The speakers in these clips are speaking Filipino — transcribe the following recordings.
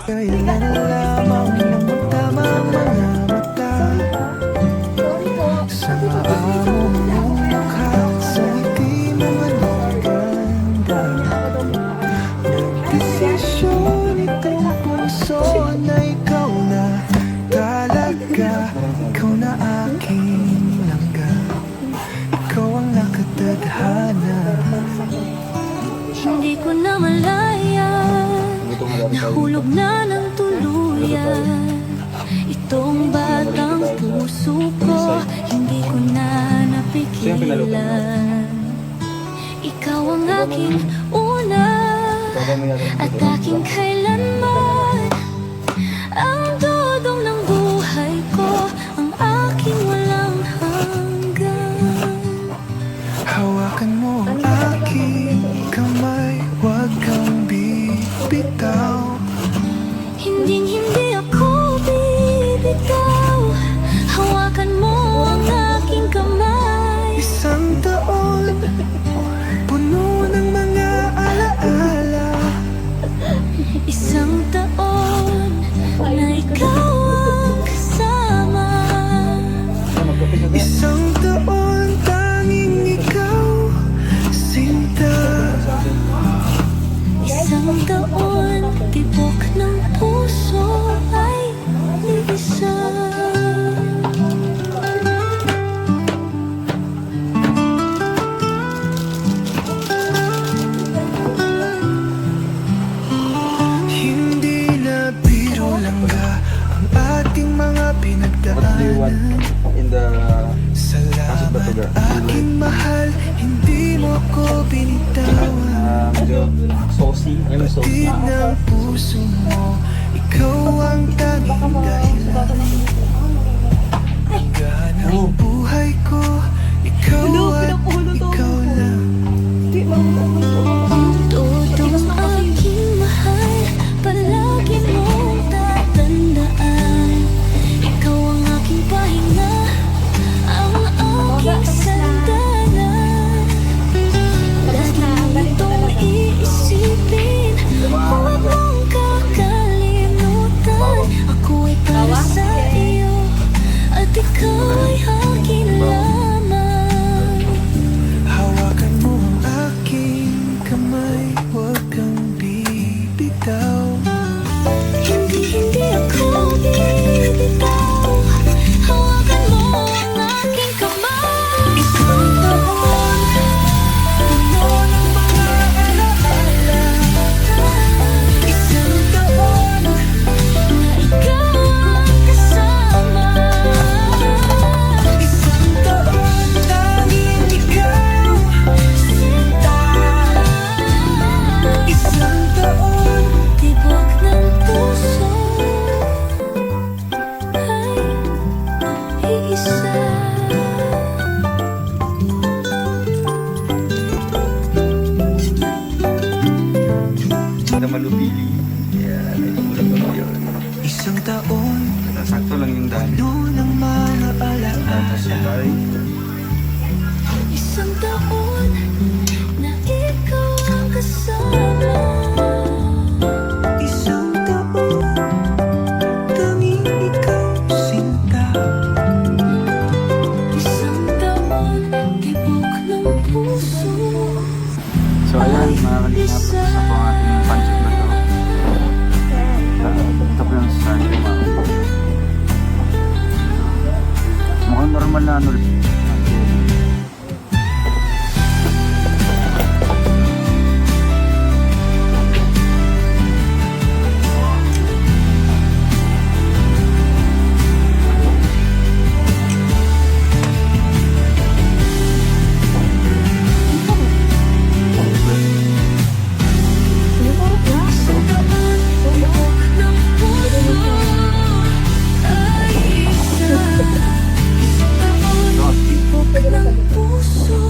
Kailan lamang ng magtamang mga mata sa maamong mukha, sa ngiti mo man ganda. Nagdesisyon itong puso na ikaw na talaga, ikaw na aking langga, ikaw ang nakatadhana. Hindi ko na malaya, nahulog na ng tuluyan itong batang puso ko, hindi ko na napigilan. Ikaw ang aking una at aking kailanman, ang dudong ng buhay ko, ang aking walang hanggan. Hawakan mo ang aking kamay, huwag kang bibitaw. Hindi ako bibitaw, hawakan mo ang aking kamay. Isang taon, puno ng mga alaala. Isang taon na ikaw ang kasama. Isang taon, tanging ikaw, sinta. Isang taon, tibok ng puso ay iisa. Hindi na biro lang ga ang ating mga pinagdaanan. In the Salamat aking mahal, hindi mo ko binitawan. medyo saucy, yung saucy. Tid ng puso mo, ikaw ang tanging dahilan. Ganang buhay ko, ikaw at ikaw lang. Todong aking mahal, palagi mong tatandaan. Ikaw ang aking pahinga, ang aking sandalan. Lagi mo itong iisipin, huwag mong kakalimutan. Ako ay para sa iyo, at ikaw ay akin lamang. Hawakan mo ang aking kamay, huwag kang bibitaw. Hindi ako bibitaw, hawakan mo ang aking kamay. Isang taon, puno ng mga alaala. Isang taon, Na ikaw ang kasama. isang taon, tanging ikaw, sinta. Isang taon, Tibok ng puso ay iisa. Hindi malupili. Yeah, medyo mulat pa yun. isang taon, Sakto lang yung dami. puno ng mga Tapos yung alaala. tayo. Isang taon na ikaw ang kasama. Isang taon, tanging ikaw, sinta. Isang taon, tibok ng puso. So ayan, mga kalingap, isa po ang ating pancit na to. Ito po yung sa akin mga. Mukhang normal na ano. Isang taon, tibok ng puso ay isa. Isang taon, tibok ng puso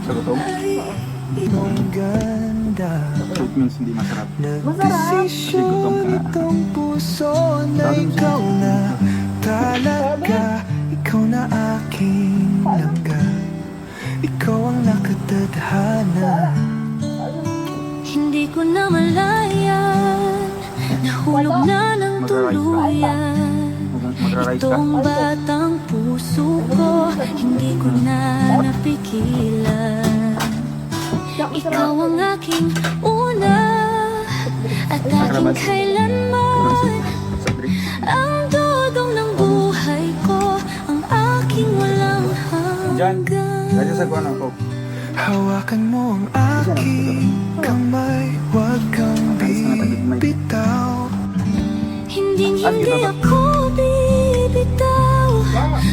Sa gutom? ay Ang ganda, Sweet means hindi masarap. nagdesisyon Kasi gutom ka na. itong puso taon na ikaw na talaga. Ikaw na aking langga, ikaw ang nakatadhana. Hindi ko na malayan, nahulog na ng tuluyan. Itong batang puso ko, hindi ko na napigilan. Ikaw ang aking una at aking kailanman. Ang dudong ng buhay ko, ang aking walang hanggan. Hawakan mo ang aking kamay, huwag kang bibitaw. Hindi ako bibitaw.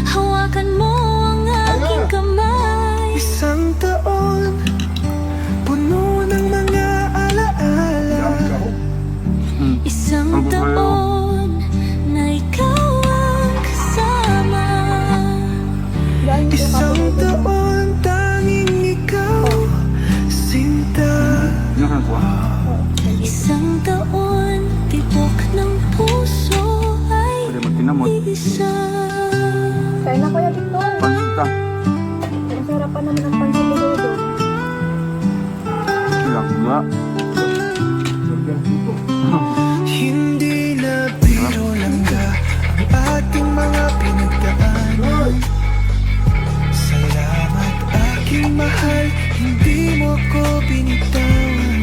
Hawakan mo ang aking kamay. Isang taon, puno ng mga alaala. Isang taon na ikaw ang kasama. Isang taon, tanging ikaw, sinta. Isang taon, tibok ng puso ay isa. Kaya na Kuya Victor. Masarapan naman ang pansin ni Dodo. Hindi na biro lang ka ang ating mga pinagdaanan. Salamat aking mahal, hindi mo ko binitawan.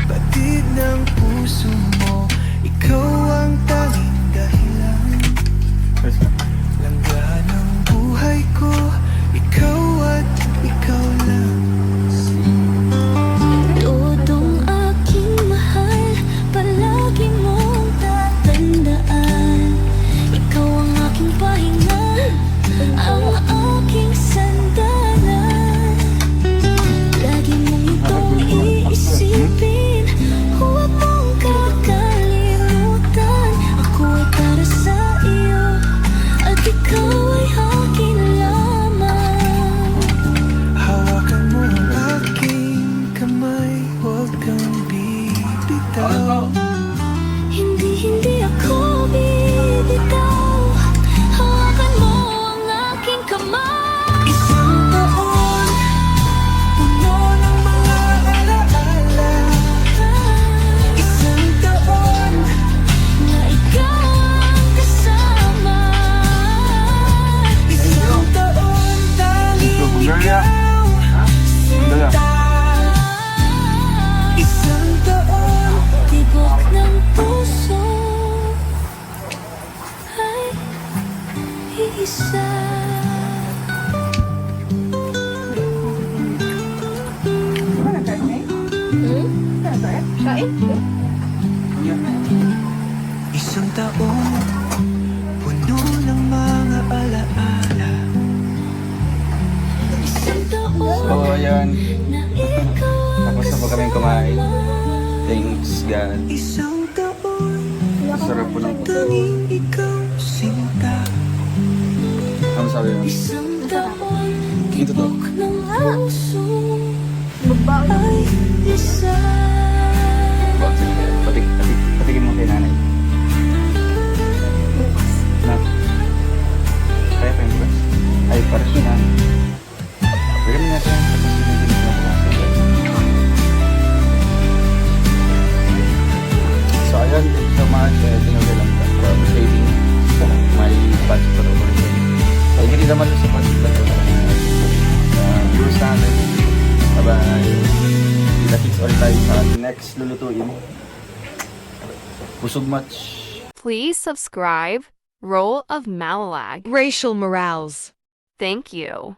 Batid ng puso mo, ikaw ang tanging dahilan. Langga ng buhay ko, ikaw at ikaw lang. Todong aking mahal, palagi mong tatandaan. Ikaw ang aking pahinga, ang aking sandalan. Lagi mong itong iisipin, huwag mong kakalimutan. Ako ay para sa iyo, at ikaw ay akin lamang. Hawakan mo ang aking kamay, huwag kang bibitaw. Hindi ako bibitaw. Hawakan mo ang aking kamay. Isang taon, puno ng mga alaala. Isang taon, Na ikaw ang kasama. isang taon, tanging ikaw, sinta. Isang taon, Tibok ng puso ay iisa. isang taon, puno ng mga alaala. Isang taon So, ayan. na ikaw ang Tapos na po kaming kumain. Thanks God. Isang taon, Sarap po ng tanging ikaw, sinta. Ano sabi mo? isang taon. Dito to. Tibok ng puso Magbaon. ay isa. Patikin mo kay nanay. Na. Kaya pa yung bus. Ay, para siya na. Pwede mo natin. Tapos hindi na pumasok. So, ayun. Thank you so much. Tinagay lang ka for saving my budget for the order. So, hindi naman sa budget na ito. Viewers natin. Bye-bye. Kita-kits ulit tayo sa next lulutuin. Busog much. Please subscribe. Role of Malalag. Racial Morales. Thank you.